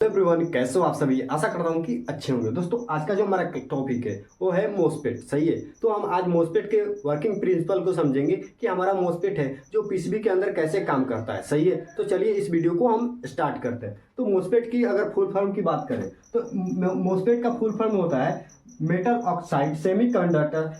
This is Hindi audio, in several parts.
एवरीवन, कैसे हो आप सभी। आशा करता हूँ कि अच्छे होंगे। दोस्तों, आज का जो हमारा टॉपिक है वो है मोस्फेट। सही है, तो हम आज मोस्फेट के वर्किंग प्रिंसिपल को समझेंगे कि हमारा मोस्फेट है जो पीसीबी के अंदर कैसे काम करता है। सही है, तो चलिए इस वीडियो को हम स्टार्ट करते हैं। तो मोस्फेट की अगर फुल फॉर्म की बात करें तो मोस्फेट का फुल फॉर्म होता है metal oxide semiconductor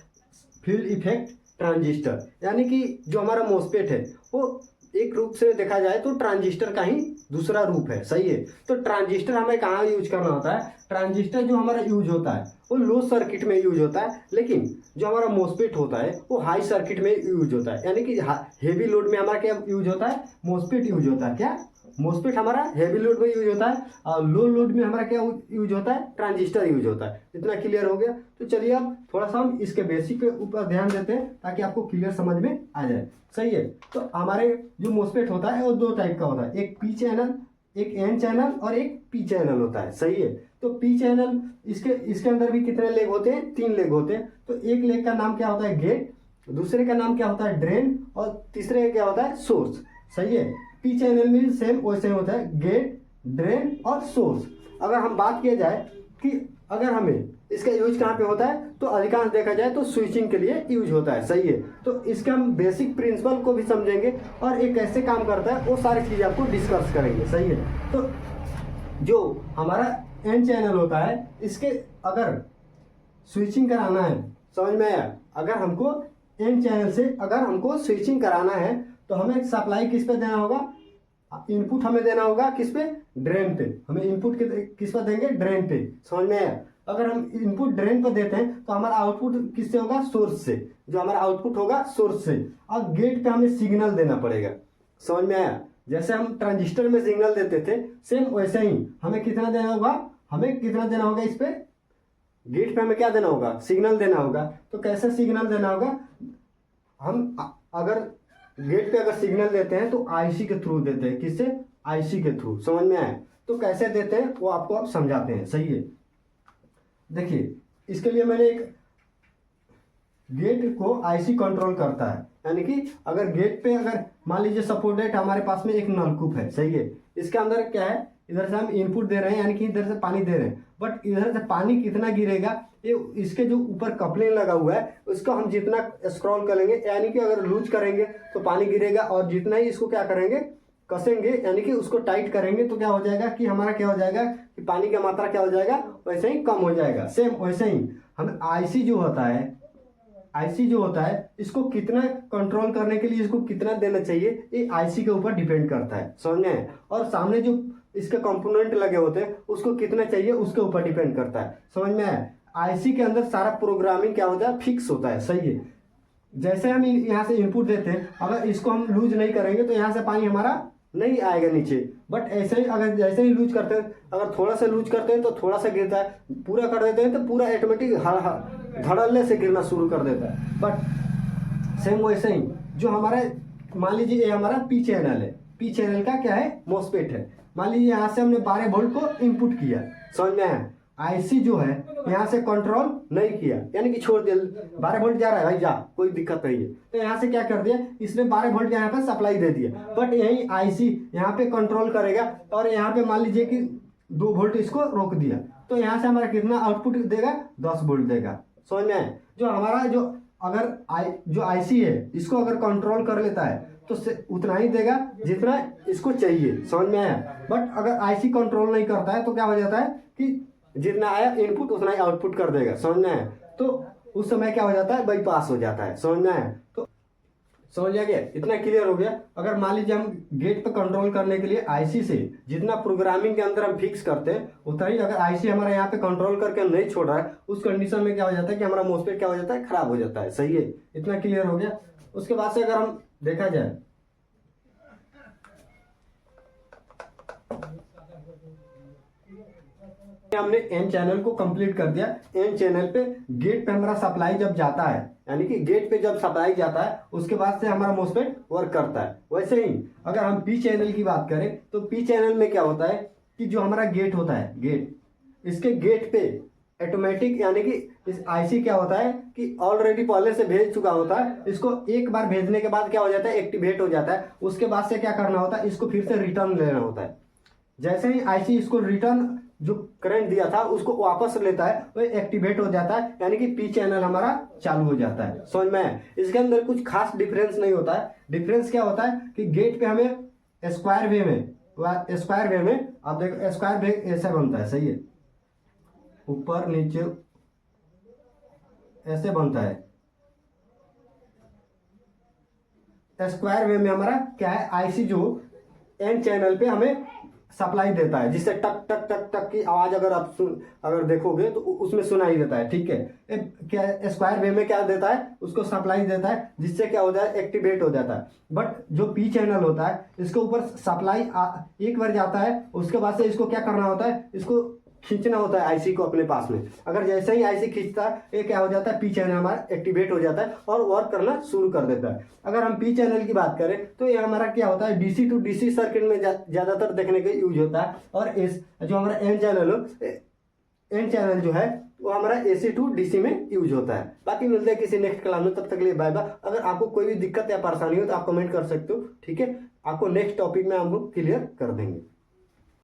field effect transistor. यानी कि जो हमारा मोस्फेट है वो एक रूप से देखा जाए तो ट्रांजिस्टर का ही दूसरा रूप है। सही है, तो ट्रांजिस्टर हमें कहाँ यूज करना होता है। ट्रांजिस्टर जो हमारा यूज होता है वो लो सर्किट में यूज होता है, लेकिन जो हमारा मोस्फेट होता है वो हाई सर्किट में यूज होता है। यानी कि हेवी लोड में हमारा क्या यूज होता है, मोस्फेट यूज होता है। क्या मोस्फेट हमारा हेवी लोड में यूज होता है और लो लोड में हमारा क्या यूज होता है, ट्रांजिस्टर यूज होता है। इतना क्लियर हो गया। तो चलिए अब थोड़ा सा हम इसके बेसिक के ऊपर ध्यान देते हैं ताकि आपको क्लियर समझ में आ जाए। सही है, तो हमारे जो मोस्फेट होता है वो दो टाइप का होता है, एक पी चैनल, एक एन चैनल और एक पी चैनल होता है। सही है, तो पी चैनल इसके अंदर भी कितने लेग होते हैं, 3 लेग होते हैं। तो एक लेग का नाम क्या होता है, गेट, दूसरे का नाम क्या होता है, ड्रेन, और तीसरे का क्या होता है, सोर्स। सही है, पी चैनल में भी सेम वैसे होता है, गेट, ड्रेन और सोर्स। अगर हम बात किया जाए कि अगर हमें इसका यूज कहाँ पे होता है, तो अधिकांश देखा जाए तो स्विचिंग के लिए यूज होता है। सही है, तो इसका हम बेसिक प्रिंसिपल को भी समझेंगे और ये कैसे काम करता है वो सारी चीज़ें आपको डिस्कस करेंगे। सही है, तो जो हमारा एन चैनल होता है इसके अगर स्विचिंग कराना है, समझ में आया, अगर हमको एन चैनल से अगर हमको स्विचिंग कराना है तो हमें सप्लाई किस पे देना होगा, इनपुट हमें देना होगा किस पे, ड्रेन पे। हमें इनपुट किस पे देंगे, ड्रेन पे। समझ में आया, अगर हम इनपुट ड्रेन पे देते हैं तो हमारा आउटपुट किससे होगा, सोर्स से। जो हमारा आउटपुट होगा सोर्स से। अब गेट पे हमें सिग्नल देना पड़ेगा। समझ में आया, जैसे हम ट्रांजिस्टर में सिग्नल देते थे सेम वैसे ही हमें कितना देना होगा, इस पे गेट पे हमें क्या देना होगा, सिग्नल देना होगा। तो कैसे सिग्नल देना होगा, हम अगर गेट पे अगर सिग्नल देते हैं तो आईसी के थ्रू देते हैं। किससे, आईसी के थ्रू। समझ में आया, तो कैसे देते हैं वो आपको अब समझाते हैं। सही है, देखिए इसके लिए मैंने एक गेट को आईसी कंट्रोल करता है। यानी कि अगर गेट पे अगर मान लीजिए सपोर्टेड हमारे पास में एक नलकूप है। सही है, इसके अंदर क्या है, इधर से हम इनपुट दे रहे हैं यानी कि इधर से पानी दे रहे हैं, बट इधर से पानी कितना गिरेगा, ये इसके जो ऊपर कपलिंग लगा हुआ है उसको हम जितना स्क्रॉल करेंगे यानी कि अगर लूज करेंगे तो पानी गिरेगा, और जितना ही इसको क्या करेंगे, कसेंगे यानी कि उसको टाइट करेंगे तो क्या हो जाएगा कि हमारा क्या हो जाएगा कि पानी का मात्रा क्या हो जाएगा, वैसे ही कम हो जाएगा। सेम वैसे ही हम आईसी जो होता है इसको कितना कंट्रोल करने के लिए इसको कितना देना चाहिए, ये आईसी के ऊपर डिपेंड करता है। समझ में, और सामने जो इसके कंपोनेंट लगे होते हैं उसको कितना चाहिए उसके ऊपर डिपेंड करता है। समझ में आया, आईसी के अंदर सारा प्रोग्रामिंग क्या होता है, फिक्स होता है। सही है, जैसे हम यहाँ से इनपुट देते हैं, अगर इसको हम लूज नहीं करेंगे तो यहाँ से पानी हमारा नहीं आएगा नीचे, बट ऐसे ही अगर जैसे ही लूज करते हैं, अगर थोड़ा सा लूज करते हैं तो थोड़ा सा गिरता है, पूरा कर देते हैं तो पूरा ऑटोमेटिक धड़ल्ले से गिरना शुरू कर देता है। बट सेम वैसे ही जो हमारा मान लीजिए ये हमारा पी चैनल है, पी चैनल का क्या है, मोस्फेट है। मान लीजिए यहाँ से हमने 12 वोल्ट को इनपुट किया। समझ में आया, आईसी जो है यहाँ से कंट्रोल नहीं किया यानी कि छोड़ दिया, 12 वोल्ट जा रहा है भाई, जा कोई दिक्कत नहीं है, तो यहाँ से क्या कर दिया, इसने 12 वोल्ट यहाँ पे सप्लाई दे दिया, बट यही आईसी यहाँ पे कंट्रोल करेगा और यहाँ पे मान लीजिए कि 2 वोल्ट इसको रोक दिया, तो यहाँ से हमारा कितना आउटपुट देगा, 10 वोल्ट देगा। समझ में आए, जो हमारा जो आईसी है इसको अगर कंट्रोल कर लेता है तो उतना ही देगा जितना इसको चाहिए। समझ में आया, बट अगर आईसी कंट्रोल नहीं करता है तो क्या हो जाता है कि जितना आया इनपुट उतना ही आउटपुट कर देगा। समझ में आया, तो उस समय क्या हो जाता है, बाईपास हो जाता है। समझ में आया, तो समझ आ गया, इतना क्लियर हो गया। अगर मान लीजिए हम गेट पे कंट्रोल करने के लिए आईसी से जितना प्रोग्रामिंग के अंदर हम फिक्स करते हैं उतना ही अगर आईसी हमारा यहाँ पे कंट्रोल करके नहीं छोड़ रहा है, उस कंडीशन में क्या हो जाता है कि हमारा मोस्फेट क्या हो जाता है, खराब हो जाता है। सही है, इतना क्लियर हो गया। उसके बाद से अगर हम देखा जाए हमने एन चैनल को कंप्लीट कर दिया। एन चैनल पे गेट पे हमारा सप्लाई जब जाता है यानी कि गेट पे जब सप्लाई जाता है उसके बाद से हमारा मोस्फेट वर्क करता है। वैसे ही अगर हम पी चैनल की बात करें तो पी चैनल में क्या होता है कि जो हमारा गेट होता है, गेट, इसके गेट पे ऑटोमेटिक यानी कि इस आईसी क्या होता है कि ऑलरेडी पहले से भेज चुका होता है, इसको एक बार भेजने के बाद क्या हो जाता है, एक्टिवेट हो जाता है। उसके बाद से क्या करना होता है, इसको फिर से रिटर्न लेना होता है। जैसे ही आईसी इसको रिटर्न जो करंट दिया था उसको वापस लेता है, वो एक्टिवेट हो जाता है, यानी कि पी चैनल हमारा चालू हो जाता है। समझ में आया? इसके अंदर कुछ खास डिफरेंस नहीं होता है। डिफरेंस क्या होता है कि गेट पे हमें स्क्वायर वे में, स्क्वायर वे में आप देखो स्क्वायर वे ऐसा बनता है, सही है, ऊपर नीचे ऐसे बनता है। स्क्वायर वे में हमारा क्या है, आईसी जो एन चैनल पे हमें सप्लाई देता है, जिससे टक टक टक टक की आवाज अगर आप अगर देखोगे तो उसमें सुनाई देता है। ठीक है, क्या स्क्वायर वे में क्या देता है, उसको सप्लाई देता है, जिससे क्या होता है, एक्टिवेट हो जाता है। बट जो पी चैनल होता है इसके ऊपर सप्लाई एक बार जाता है, उसके बाद से इसको क्या करना होता है, इसको खींचना होता है आईसी को अपने पास में। अगर जैसे ही आईसी खींचता है, ये क्या हो जाता है, पी चैनल हमारा एक्टिवेट हो जाता है और वर्क करना शुरू कर देता है। अगर हम पी चैनल की बात करें तो ये हमारा क्या होता है, डीसी टू डीसी सर्किट में ज्यादातर देखने के यूज होता है। और इस जो हमारा एन चैनल हो, एन चैनल जो है वो हमारा एसी टू डीसी में यूज होता है। बाकी मिलते हैं किसी नेक्स्ट क्लास में, तब तक के लिए बाय बाय। अगर आपको कोई भी दिक्कत या परेशानी हो तो आप कमेंट कर सकते हो। ठीक है, आपको नेक्स्ट टॉपिक में हम लोग क्लियर कर देंगे।